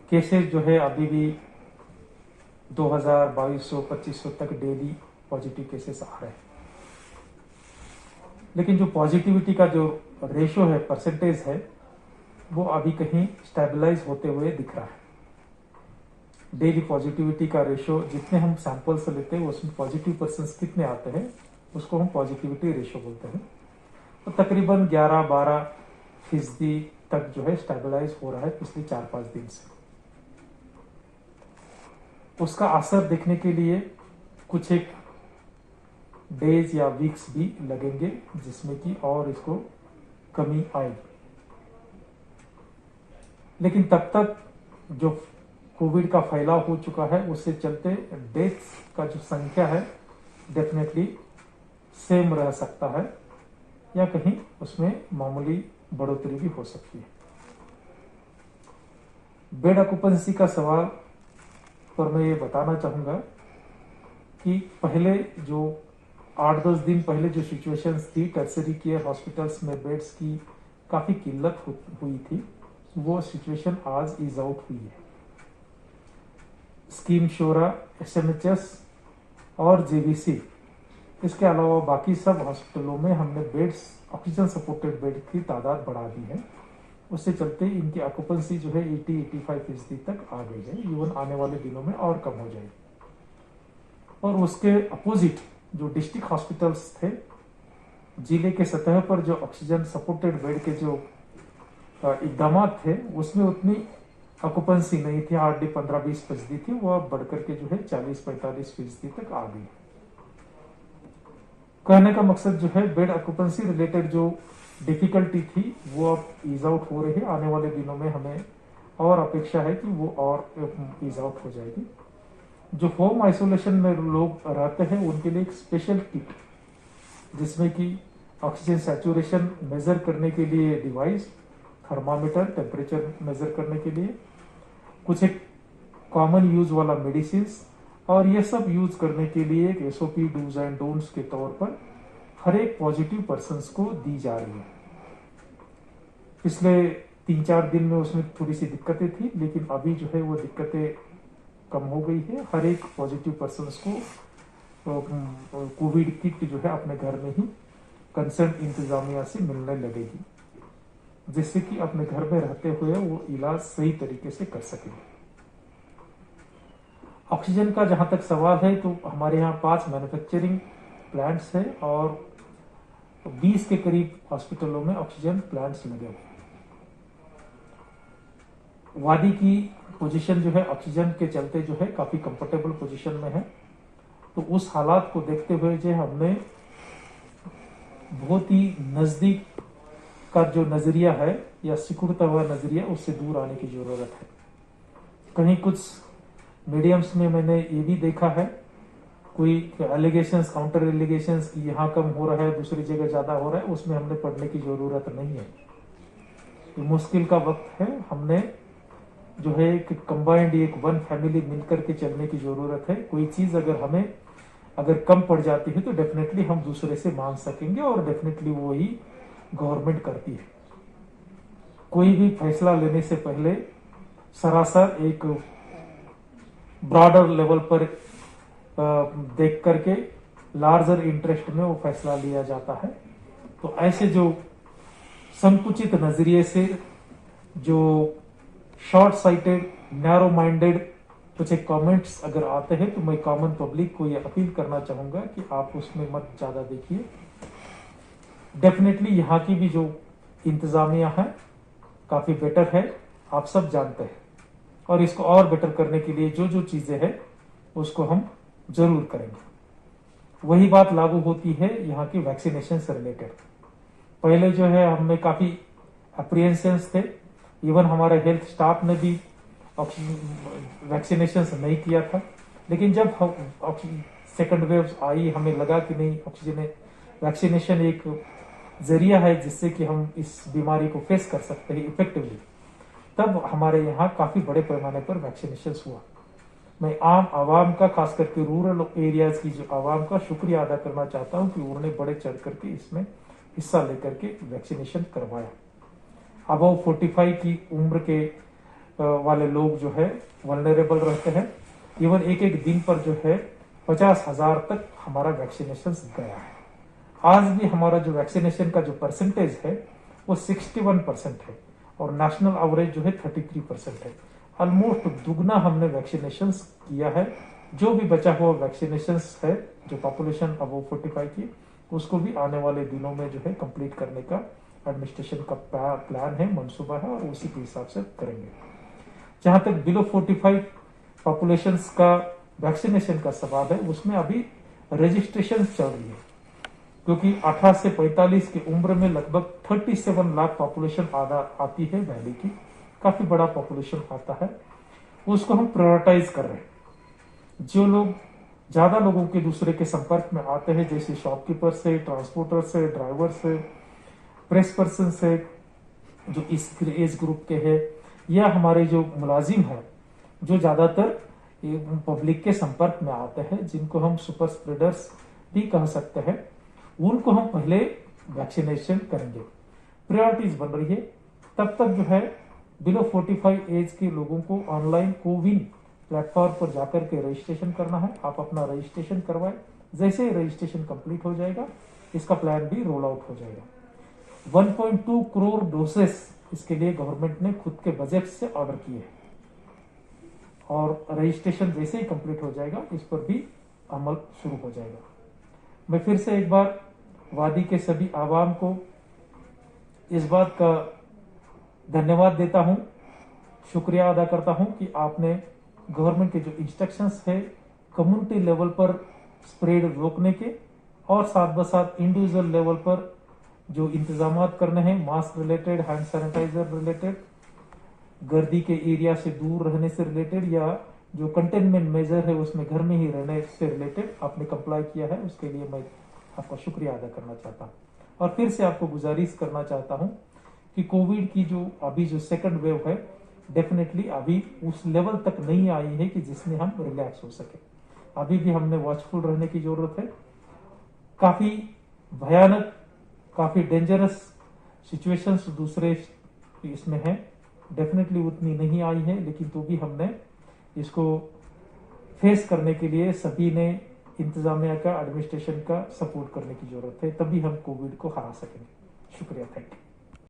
Cases जो है अभी भी 2200-2500 तक डेली पॉजिटिव केसेस आ रहे हैं। लेकिन जो पॉजिटिविटी का जो रेशो है, परसेंटेज है, वो अभी कहीं स्टेबलाइज होते हुए दिख रहा है। डेली पॉजिटिविटी का रेशो जितने हम सैंपल्स लेते हैं उसमें पॉजिटिव पर्सन्स कितने आते हैं उसको हम पॉजिटिविटी रेशो बोलते हैं। तो तकरीबन 11-12% तक जो है स्टेबलाइज हो रहा है पिछले 4-5 दिन से। उसका असर देखने के लिए कुछ एक डेज या वीक्स भी लगेंगे जिसमें कि और इसको कमी आएगी। लेकिन तब तक जो कोविड का फैलाव हो चुका है उससे चलते डेथ्स का जो संख्या है डेफिनेटली सेम रह सकता है या कहीं उसमें मामूली बढ़ोतरी भी हो सकती है। बेड ऑक्यूपेंसी का सवाल पर मैं ये बताना चाहूंगा कि पहले जो 8-10 दिन पहले जो सिचुएशंस थी टर्सरी केयर हॉस्पिटल्स में बेड्स की काफी किल्लत हुई थी, वो सिचुएशन आज इज आउट हुई है। स्कीम शोरा, एसएमएचएस और जेवीसी, इसके अलावा बाकी सब हॉस्पिटलों में हमने बेड्स, ऑक्सीजन सपोर्टेड बेड की तादाद बढ़ा दी है। उससे चलते इनकी ऑक्यूपेंसी जो है 80-85% तक आ गई है। इवन आने वाले दिनों में और कम हो जाएगी। और उसके अपोजिट जो डिस्ट्रिक्ट हॉस्पिटल्स थे, जिले के सतह पर जो ऑक्सीजन सपोर्टेड बेड के जो इकदाम थे उसमें उतनी ऑक्यूपेंसी नहीं थी, हार्डली 15-20% थी। वो अब बढ़कर के जो है 40-45% तक आ गई। कहने का मकसद जो है बेड ऑक्यूपेंसी रिलेटेड जो डिफिकल्टी थी वो अब ईज आउट हो रही है। आने वाले दिनों में हमें और अपेक्षा है कि वो और ईज आउट हो जाएगी। जो होम आइसोलेशन में लोग रहते हैं उनके लिए एक स्पेशल किट जिसमें कि ऑक्सीजन सैचुरेशन मेजर करने के लिए डिवाइस, थर्मामीटर, टेम्परेचर मेजर करने के लिए, कुछ एक कॉमन यूज वाला मेडिसिन, और ये सब यूज करने के लिए एक एसओपी डूज एंड डोंट्स के तौर पर हर एक पॉजिटिव पर्सन्स को दी जा रही है। पिछले 3-4 दिन में उसमें थोड़ी सी दिक्कतें थी, लेकिन अभी जो है वो दिक्कतें कम हो गई है। हर एक पॉजिटिव पर्सन्स को कोविड किट जो है अपने घर में ही कंसर्न इंतजामिया से मिलने लगेगी, जिससे कि अपने घर में रहते हुए वो इलाज सही तरीके से कर सके। ऑक्सीजन का जहां तक सवाल है तो हमारे यहाँ 5 मैन्युफैक्चरिंग प्लांट्स है और 20 के करीब हॉस्पिटलों में ऑक्सीजन प्लांट्स लगे हुए। वादी की पोजीशन जो है ऑक्सीजन के चलते जो है काफी कंफर्टेबल पोजीशन में है। तो उस हालात को देखते हुए जो हमने बहुत ही नजदीक का जो नजरिया है या सिकुड़ता हुआ नजरिया उससे दूर आने की जरूरत है। कहीं कुछ मीडियम्स में मैंने ये भी देखा है, कोई एलिगेशंस, काउंटर एलिगेशंस कि यहाँ कम हो रहा है दूसरी जगह ज्यादा हो रहा है, उसमें हमने पढ़ने की जरूरत नहीं है। ये मुश्किल का वक्त है। हमने जो है एक कंबाइंड एक वन फैमिली मिलकर के चलने की जरूरत है। कोई चीज अगर कम पड़ जाती है तो डेफिनेटली हम दूसरे से मांग सकेंगे और डेफिनेटली वो ही गवर्नमेंट करती है। कोई भी फैसला लेने से पहले सरासर एक ब्रॉडर लेवल पर देख करके लार्जर इंटरेस्ट में वो फैसला लिया जाता है। तो ऐसे जो संकुचित नजरिए से, जो शॉर्ट साइटेड, नैरो माइंडेड कुछ एक कमेंट्स अगर आते हैं तो मैं कॉमन पब्लिक को ये अपील करना चाहूंगा कि आप उसमें मत ज्यादा देखिए। डेफिनेटली यहाँ की भी जो इंतजामिया है काफी बेटर है, आप सब जानते हैं, और इसको और बेटर करने के लिए जो जो चीजें हैं उसको हम जरूर करेंगे। वही बात लागू होती है यहाँ की वैक्सीनेशन से रिलेटेड। पहले जो है हमें काफी अप्रिहेंशंस थे, इवन हमारे हेल्थ स्टाफ ने भी वैक्सीनेशन नहीं किया था। लेकिन जब सेकंड वेव आई हमें लगा कि नहीं, ऑक्सीजन वैक्सीनेशन एक जरिया है जिससे कि हम इस बीमारी को फेस कर सकते हैं इफेक्टिवली, तब हमारे यहाँ काफी बड़े पैमाने पर वैक्सीनेशन हुआ। मैं आम आवाम का, खास करके रूरल एरियाज की जो आवाम का शुक्रिया अदा करना चाहता हूँ कि उन्होंने बड़े चढ़ करके इसमें हिस्सा लेकर के वैक्सीनेशन करवाया। अबव 45 की उम्र के वाले लोग जो है वल्नरेबल रहते हैं। इवन एक एक दिन पर जो है 50,000 तक हमारा वैक्सीनेशन गया है। आज भी हमारा जो वैक्सीनेशन का जो परसेंटेज है वो 61% है और नेशनल एवरेज जो है 33% है। ऑलमोस्ट दुगना हमने वैक्सीनेशन किया है। जो भी बचा हुआ वैक्सीनेशन है, जो पॉपुलेशन अबव 45 की, उसको भी आने वाले दिनों में जो है कंप्लीट करने का एडमिनिस्ट्रेशन का प्लान है, मंसूबा है, और उसी के हिसाब से करेंगे। जहां तक बिलो 45 पॉपुलेशन का वैक्सीनेशन का सवाल है, उसमें अभी रजिस्ट्रेशन चल रही है, क्योंकि 18 से 45 की उम्र में लगभग 37 लाख पॉपुलेशन आती है वैली की, काफी बड़ा पॉपुलेशन आता है। उसको हम प्रायोरिटाइज कर रहे हैं। जो लोग ज्यादा लोगों के दूसरे के संपर्क में आते हैं, जैसे शॉपकीपर से, ट्रांसपोर्टर से, ड्राइवर से, प्रेस पर्सन से, जो इस एज ग्रुप के हैं, या हमारे जो मुलाजिम है जो ज्यादातर पब्लिक के संपर्क में आते हैं, जिनको हम सुपर स्प्रेडर्स भी कह सकते हैं, उनको हम पहले वैक्सीनेशन करेंगे। प्रायोरिटीज बन रही है। तब तक जो है बिलो 45 एज के लोगों को ऑनलाइन कोविन प्लेटफॉर्म पर जाकर के रजिस्ट्रेशन करना है। आप अपना रजिस्ट्रेशन करवाएं। जैसे ही रजिस्ट्रेशन कंप्लीट हो जाएगा, इसका प्लान भी रोल आउट हो जाएगा। 1.2 करोड़ डोसेस इसके लिए गवर्नमेंट ने खुद के बजट से ऑर्डर किए हैं, और रजिस्ट्रेशन जैसे ही कंप्लीट हो जाएगा, इस पर भी अमल शुरू हो जाएगा। मैं फिर से एक बार वादी के सभी आवाम को इस बात का धन्यवाद देता हूं, शुक्रिया अदा करता हूं कि आपने गवर्नमेंट के जो इंस्ट्रक्शंस है कम्युनिटी लेवल पर स्प्रेड रोकने के, और साथ साथ इंडिविजुअल लेवल पर जो इंतजाम करने हैं, mask related, hand sanitiser related, गर्दी के एरिया से दूर रहने से रिलेटेड, या जो कंटेनमेंट मेजर है उसमें घर में ही रहने से रिलेटेड आपने कंप्लाई किया है, उसके लिए मैं आपका शुक्रिया अदा करना चाहता हूं। और फिर से आपको गुजारिश करना चाहता हूं कि कोविड की जो अभी जो सेकंड वेव है, डेफिनेटली अभी उस लेवल तक नहीं आई है कि जिसमें हम रिलैक्स हो सके। अभी भी हमने वॉचफुल रहने की जरूरत है। काफी भयानक, काफी डेंजरस सिचुएशंस दूसरे इसमें है, डेफिनेटली उतनी नहीं आई है, लेकिन तो भी हमने इसको फेस करने के लिए सभी ने इंतजामिया का, एडमिनिस्ट्रेशन का सपोर्ट करने की जरूरत है, तभी हम कोविड को हरा सकेंगे। शुक्रिया, थैंक यू।